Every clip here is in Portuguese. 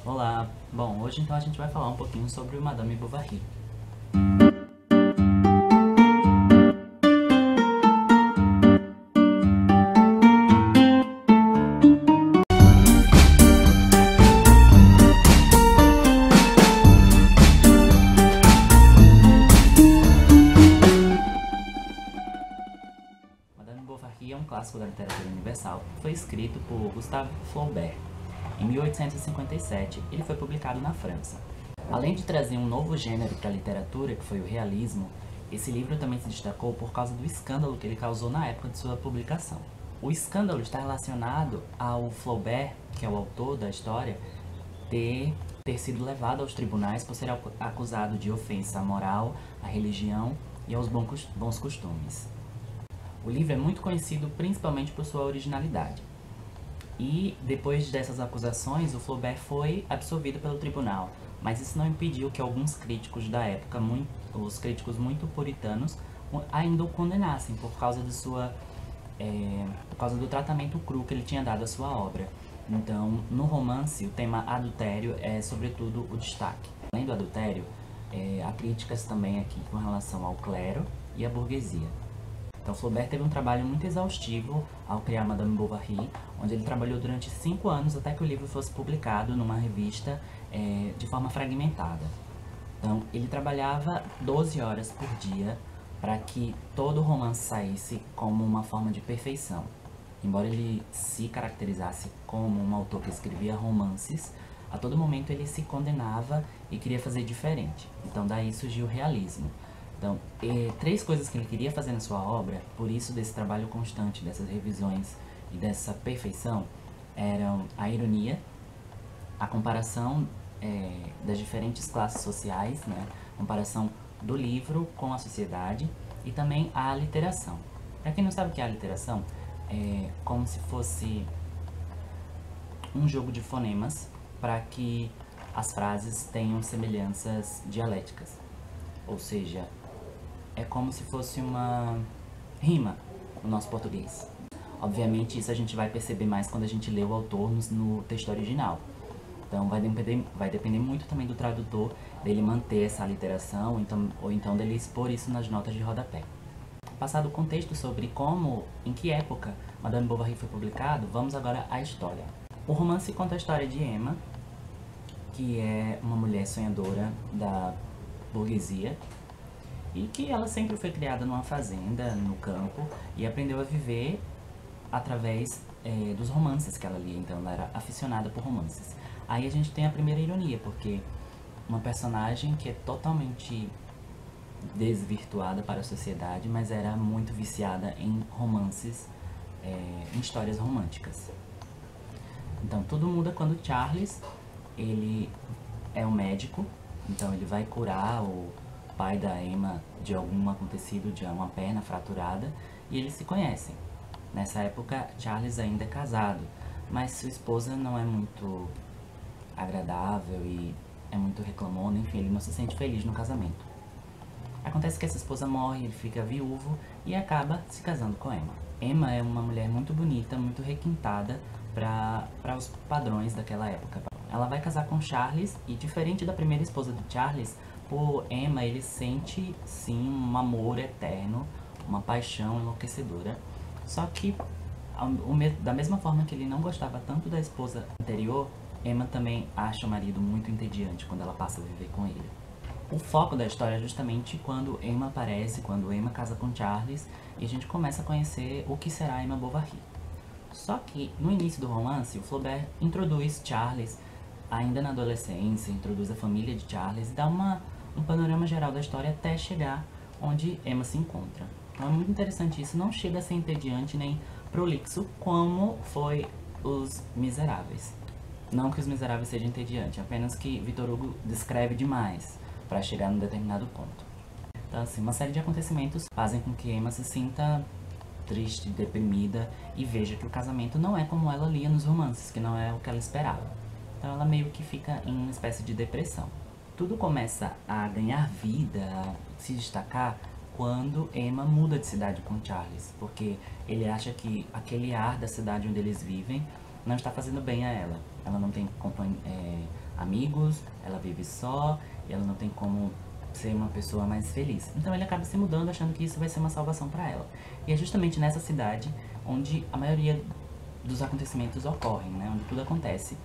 Olá! Bom, hoje então a gente vai falar um pouquinho sobre Madame Bovary. Madame Bovary é um clássico da literatura universal que foi escrito por Gustave Flaubert. Em 1857, ele foi publicado na França. Além de trazer um novo gênero para a literatura, que foi o realismo, esse livro também se destacou por causa do escândalo que ele causou na época de sua publicação. O escândalo está relacionado ao Flaubert, que é o autor da história, ter sido levado aos tribunais por ser acusado de ofensa à moral, à religião e aos bons costumes. O livro é muito conhecido principalmente por sua originalidade. E depois dessas acusações, o Flaubert foi absolvido pelo tribunal, mas isso não impediu que alguns críticos da época, os críticos muito puritanos, ainda o condenassem por causa do tratamento cru que ele tinha dado à sua obra. Então, no romance, o tema adultério é sobretudo o destaque. Além do adultério, há críticas também aqui com relação ao clero e à burguesia. Então, Flaubert teve um trabalho muito exaustivo ao criar Madame Bovary, onde ele trabalhou durante 5 anos até que o livro fosse publicado numa revista de forma fragmentada. Então, ele trabalhava 12 horas por dia para que todo o romance saísse como uma forma de perfeição. Embora ele se caracterizasse como um autor que escrevia romances, a todo momento ele se condenava e queria fazer diferente. Então, daí surgiu o realismo. Então, 3 coisas que ele queria fazer na sua obra, por isso desse trabalho constante, dessas revisões e dessa perfeição, eram a ironia, a comparação das diferentes classes sociais, né? Comparação do livro com a sociedade e também a aliteração. Para quem não sabe o que é a aliteração, é como se fosse um jogo de fonemas para que as frases tenham semelhanças dialéticas, ou seja, é como se fosse uma rima no nosso português. Obviamente isso a gente vai perceber mais quando a gente lê o autor no texto original. Então vai depender muito também do tradutor, dele manter essa aliteração, ou então dele expor isso nas notas de rodapé. Passado o contexto sobre em que época Madame Bovary foi publicado, vamos agora à história. O romance conta a história de Emma, que é uma mulher sonhadora da burguesia, e que ela sempre foi criada numa fazenda, no campo, e aprendeu a viver através dos romances que ela lia, então ela era aficionada por romances. Aí a gente tem a primeira ironia, porque uma personagem que é totalmente desvirtuada para a sociedade, mas era muito viciada em romances, em histórias românticas. Então tudo muda quando Charles, ele é um médico, então ele vai curar o pai da Emma de algum acontecido, de uma perna fraturada, e eles se conhecem. Nessa época, Charles ainda é casado, mas sua esposa não é muito agradável e é muito reclamona, enfim, ele não se sente feliz no casamento. Acontece que essa esposa morre, ele fica viúvo e acaba se casando com Emma. Emma é uma mulher muito bonita, muito requintada para os padrões daquela época. Ela vai casar com Charles e, diferente da primeira esposa de Charles, por Emma ele sente sim um amor eterno, uma paixão enlouquecedora. Só que, da mesma forma que ele não gostava tanto da esposa anterior, Emma também acha o marido muito entediante quando ela passa a viver com ele. O foco da história é justamente quando Emma aparece, quando Emma casa com Charles, e a gente começa a conhecer o que será Emma Bovary. Só que, no início do romance, o Flaubert introduz Charles, ainda na adolescência, introduz a família de Charles e dá um panorama geral da história até chegar onde Emma se encontra. Então é muito interessante isso, não chega a ser entediante nem prolixo como foi Os Miseráveis. Não que Os Miseráveis seja entediante, apenas que Victor Hugo descreve demais para chegar num determinado ponto. Então assim, uma série de acontecimentos fazem com que Emma se sinta triste, deprimida e veja que o casamento não é como ela lia nos romances, que não é o que ela esperava. Então ela meio que fica em uma espécie de depressão. Tudo começa a ganhar vida, a se destacar, quando Emma muda de cidade com Charles, porque ele acha que aquele ar da cidade onde eles vivem não está fazendo bem a ela. Ela não tem amigos, ela vive só e ela não tem como ser uma pessoa mais feliz. Então ele acaba se mudando achando que isso vai ser uma salvação para ela. E é justamente nessa cidade onde a maioria dos acontecimentos ocorrem, né? Onde tudo acontece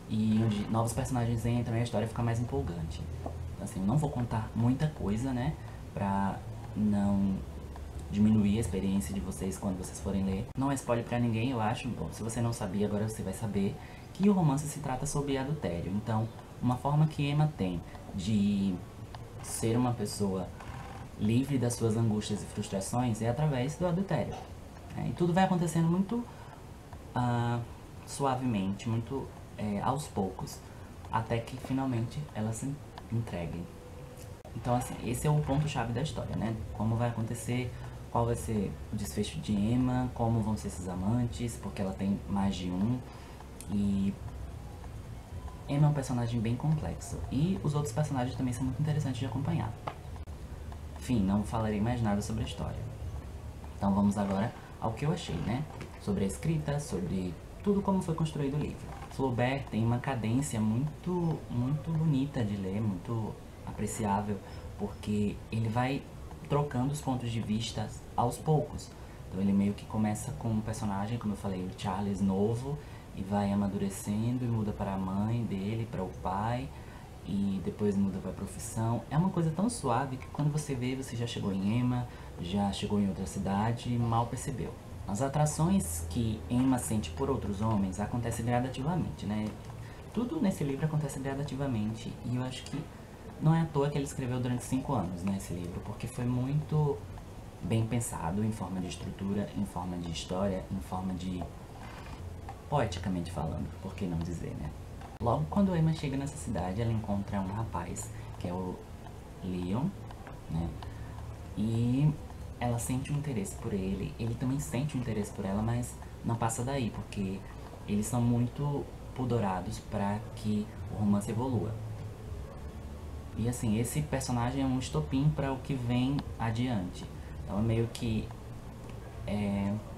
e onde novos personagens entram e a história fica mais empolgante. Então, assim, eu não vou contar muita coisa, né? Pra não diminuir a experiência de vocês quando vocês forem ler. Não é spoiler pra ninguém, eu acho. Bom, se você não sabia, agora você vai saber que o romance se trata sobre adultério. Então, uma forma que Emma tem de ser uma pessoa livre das suas angústias e frustrações é através do adultério. E tudo vai acontecendo muito suavemente, muito aos poucos, até que finalmente elas se entreguem. Então, assim, esse é o ponto-chave da história, né? Como vai acontecer, qual vai ser o desfecho de Emma, como vão ser esses amantes, porque ela tem mais de um. E Emma é um personagem bem complexo. E os outros personagens também são muito interessantes de acompanhar. Enfim, não falarei mais nada sobre a história. Então vamos agora ao que eu achei, né? Sobre a escrita, sobre tudo como foi construído o livro. Flaubert tem uma cadência muito bonita de ler, muito apreciável, porque ele vai trocando os pontos de vista aos poucos. Então ele meio que começa com um personagem, como eu falei, o Charles novo, e vai amadurecendo e muda para a mãe dele, para o pai, e depois muda para a profissão. É uma coisa tão suave que quando você vê, você já chegou em Emma, já chegou em outra cidade e mal percebeu. As atrações que Emma sente por outros homens acontecem gradativamente, né? Tudo nesse livro acontece gradativamente, e eu acho que não é à toa que ele escreveu durante 5 anos, né, esse livro, porque foi muito bem pensado em forma de estrutura, em forma de história, em forma de... poeticamente falando, por que não dizer, né? Logo quando Emma chega nessa cidade, ela encontra um rapaz, que é o Leon, né? E ela sente um interesse por ele também sente um interesse por ela, mas não passa daí, porque eles são muito pudorados para que o romance evolua. E assim, esse personagem é um estopim para o que vem adiante. Então é meio que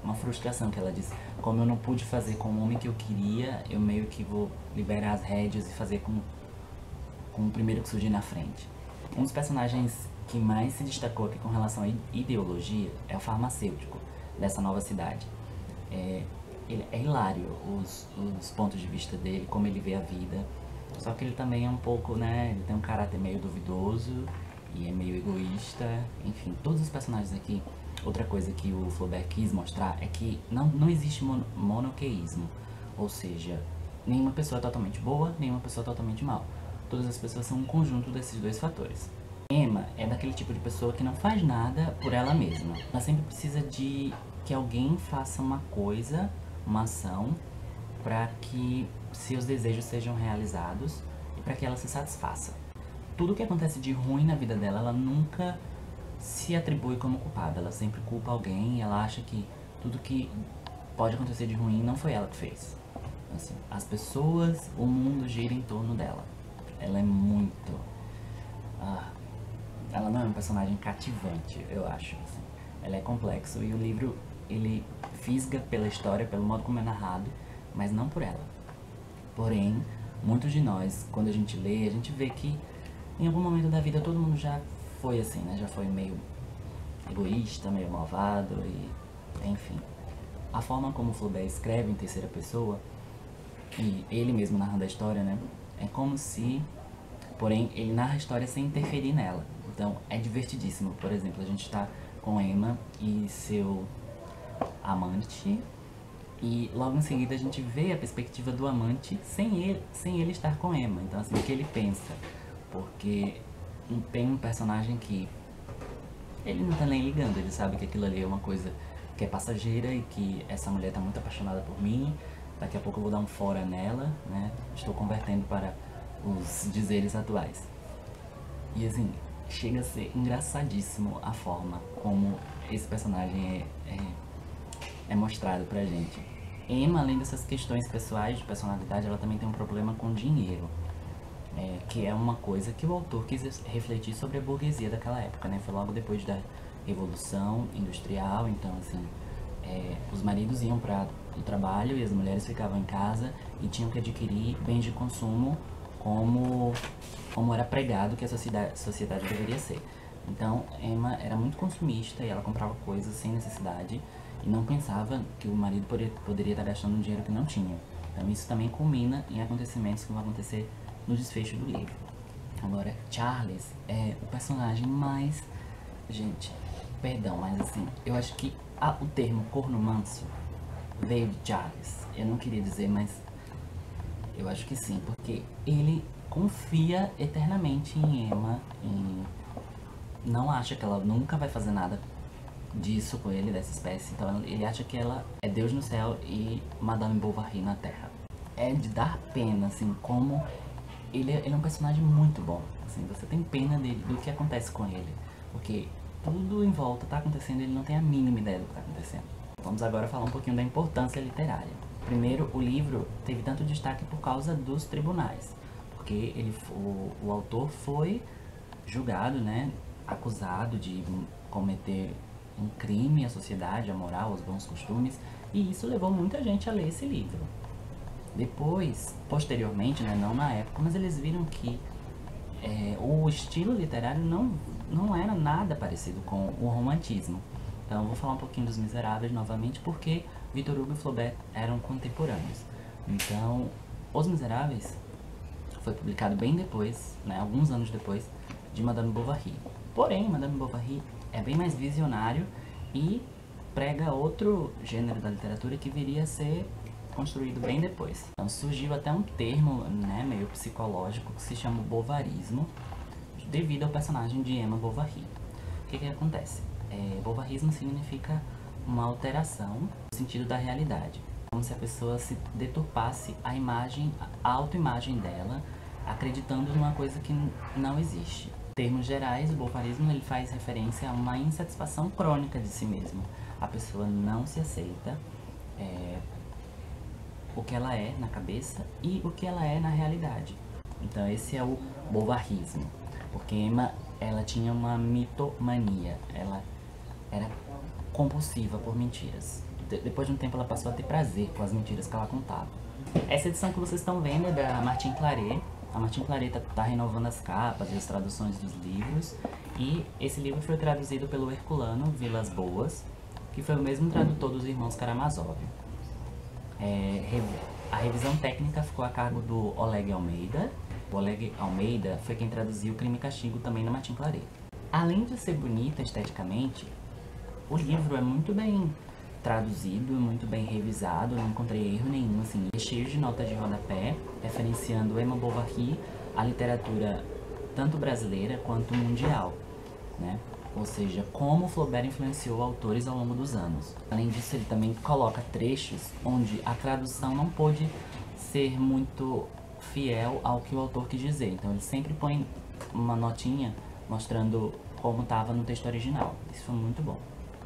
uma frustração que ela diz. Como eu não pude fazer com o homem que eu queria, eu meio que vou liberar as rédeas e fazer com o primeiro que surgir na frente. Um dos personagens que mais se destacou aqui com relação à ideologia é o farmacêutico dessa nova cidade. Ele é hilário, os pontos de vista dele, como ele vê a vida. Só que ele também é um pouco, né, ele tem um caráter meio duvidoso e é meio egoísta. Enfim, todos os personagens aqui. Outra coisa que o Flaubert quis mostrar é que não existe monoqueísmo, ou seja, nenhuma pessoa é totalmente boa, nenhuma pessoa é totalmente mal. Todas as pessoas são um conjunto desses dois fatores. Emma é daquele tipo de pessoa que não faz nada por ela mesma. Ela sempre precisa de que alguém faça uma coisa, uma ação, para que seus desejos sejam realizados e para que ela se satisfaça. Tudo que acontece de ruim na vida dela, ela nunca se atribui como culpada. Ela sempre culpa alguém e ela acha que tudo que pode acontecer de ruim não foi ela que fez. Assim, as pessoas, o mundo gira em torno dela. Ela é muito... ela não é um personagem cativante, eu acho. Assim. Ela é complexo e o livro, ele fisga pela história, pelo modo como é narrado, mas não por ela. Porém, muitos de nós, quando a gente lê, a gente vê que em algum momento da vida todo mundo já foi assim, né? Já foi meio egoísta, meio malvado e... enfim. A forma como o Flaubert escreve em terceira pessoa, e ele mesmo narrando a história, né? É como se... porém, ele narra a história sem interferir nela. Então, é divertidíssimo. Por exemplo, a gente tá com Emma e seu amante... e logo em seguida a gente vê a perspectiva do amante sem ele estar com Emma. Então assim, o que ele pensa. Porque tem um personagem que ele não tá nem ligando, ele sabe que aquilo ali é uma coisa que é passageira e que essa mulher tá muito apaixonada por mim, daqui a pouco eu vou dar um fora nela, né? Estou convertendo para os dizeres atuais. E assim, chega a ser engraçadíssimo a forma como esse personagem é mostrado pra gente. Emma, além dessas questões pessoais de personalidade, ela também tem um problema com dinheiro, que é uma coisa que o autor quis refletir sobre a burguesia daquela época, né? Foi logo depois da Revolução Industrial, então assim, os maridos iam para o trabalho e as mulheres ficavam em casa e tinham que adquirir bens de consumo como era pregado que a sociedade deveria ser. Então, Emma era muito consumista e ela comprava coisas sem necessidade e não pensava que o marido poderia estar gastando um dinheiro que não tinha. Então, isso também culmina em acontecimentos que vão acontecer no desfecho do livro. Agora, Charles é o personagem mais... Gente, perdão, mas assim, eu acho que o termo corno manso veio de Charles. Eu não queria dizer, mas eu acho que sim, porque ele confia eternamente em Emma e não acha que ela nunca vai fazer nada disso com ele, dessa espécie. Então ele acha que ela é Deus no céu e Madame Bovary na terra. É de dar pena, assim, como ele é um personagem muito bom. Assim, você tem pena dele, do que acontece com ele, porque tudo em volta tá acontecendo e ele não tem a mínima ideia do que tá acontecendo. Vamos agora falar um pouquinho da importância literária. Primeiro, o livro teve tanto destaque por causa dos tribunais, porque o autor foi julgado, né, acusado de cometer um crime à sociedade, à moral, aos bons costumes, e isso levou muita gente a ler esse livro. Depois, posteriormente, né, não na época, mas eles viram que o estilo literário não era nada parecido com o romantismo. Então, eu vou falar um pouquinho dos Miseráveis novamente, porque Victor Hugo e Flaubert eram contemporâneos. Então, Os Miseráveis foi publicado bem depois, né, alguns anos depois, de Madame Bovary. Porém, Madame Bovary é bem mais visionário e prega outro gênero da literatura que viria a ser construído bem depois. Então surgiu até um termo, né, meio psicológico que se chama bovarismo, devido ao personagem de Emma Bovary. O que acontece? Bovarismo significa uma alteração no sentido da realidade, como se a pessoa se deturpasse a autoimagem dela, acreditando numa coisa que não existe. Em termos gerais, o bovarismo ele faz referência a uma insatisfação crônica de si mesmo. A pessoa não se aceita, o que ela é na cabeça e o que ela é na realidade. Então esse é o bovarismo, porque Emma, ela tinha uma mitomania, ela era compulsiva por mentiras. Depois de um tempo ela passou a ter prazer com as mentiras que ela contava. Essa edição que vocês estão vendo é da Martine Claret. A Martine Claret tá renovando as capas e as traduções dos livros, e esse livro foi traduzido pelo herculano Vilas Boas, que foi o mesmo tradutor dos Irmãos Karamazov. A revisão técnica ficou a cargo do Oleg Almeida. O Oleg Almeida foi quem traduziu Crime e Castigo também na Martine Claret. Além de ser bonita esteticamente, o livro é muito bem traduzido, muito bem revisado, não encontrei erro nenhum, assim, é cheio de notas de rodapé, referenciando Emma Bovary à literatura tanto brasileira quanto mundial, né? Ou seja, como Flaubert influenciou autores ao longo dos anos. Além disso, ele também coloca trechos onde a tradução não pôde ser muito fiel ao que o autor quis dizer. Então ele sempre põe uma notinha mostrando como estava no texto original. Isso foi muito bom.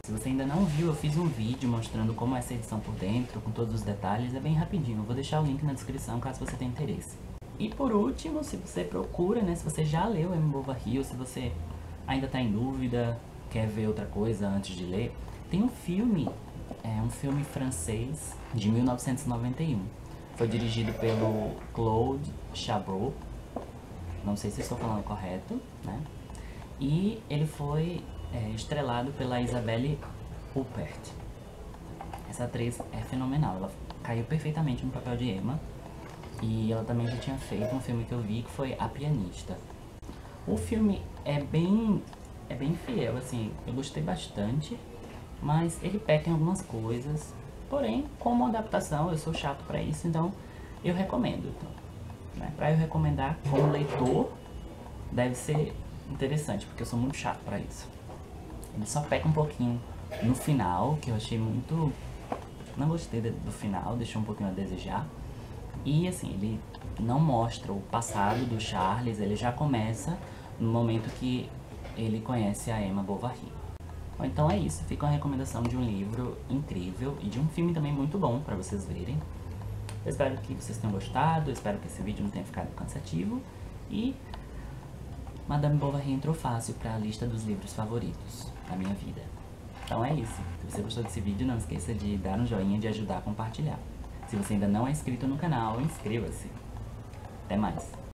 Se você ainda não viu, eu fiz um vídeo mostrando como é essa edição por dentro, com todos os detalhes. É bem rapidinho, eu vou deixar o link na descrição caso você tenha interesse. E por último, se você procura, né, se você já leu Emma Bovary ou se você ainda está em dúvida, quer ver outra coisa antes de ler, tem um filme, um filme francês de 1991. Foi dirigido pelo Claude Chabrol, não sei se estou falando correto, né? E ele foi estrelado pela Isabelle Huppert. Essa atriz é fenomenal, ela caiu perfeitamente no papel de Emma. E ela também já tinha feito um filme que eu vi que foi A Pianista. O filme é bem fiel, assim, eu gostei bastante, mas ele peca em algumas coisas. Porém, como adaptação, eu sou chato pra isso, então eu recomendo. Né? Pra eu recomendar como leitor, deve ser interessante, porque eu sou muito chato pra isso. Ele só peca um pouquinho no final, que eu achei muito... Não gostei do final, deixou um pouquinho a desejar. E assim, ele não mostra o passado do Charles, ele já começa no momento que ele conhece a Emma Bovary. Bom, então é isso, fica uma recomendação de um livro incrível e de um filme também muito bom para vocês verem. Eu espero que vocês tenham gostado, eu espero que esse vídeo não tenha ficado cansativo. E Madame Bovary entrou fácil para a lista dos livros favoritos da minha vida. Então é isso, se você gostou desse vídeo, não esqueça de dar um joinha e de ajudar a compartilhar. Se você ainda não é inscrito no canal, inscreva-se. Até mais!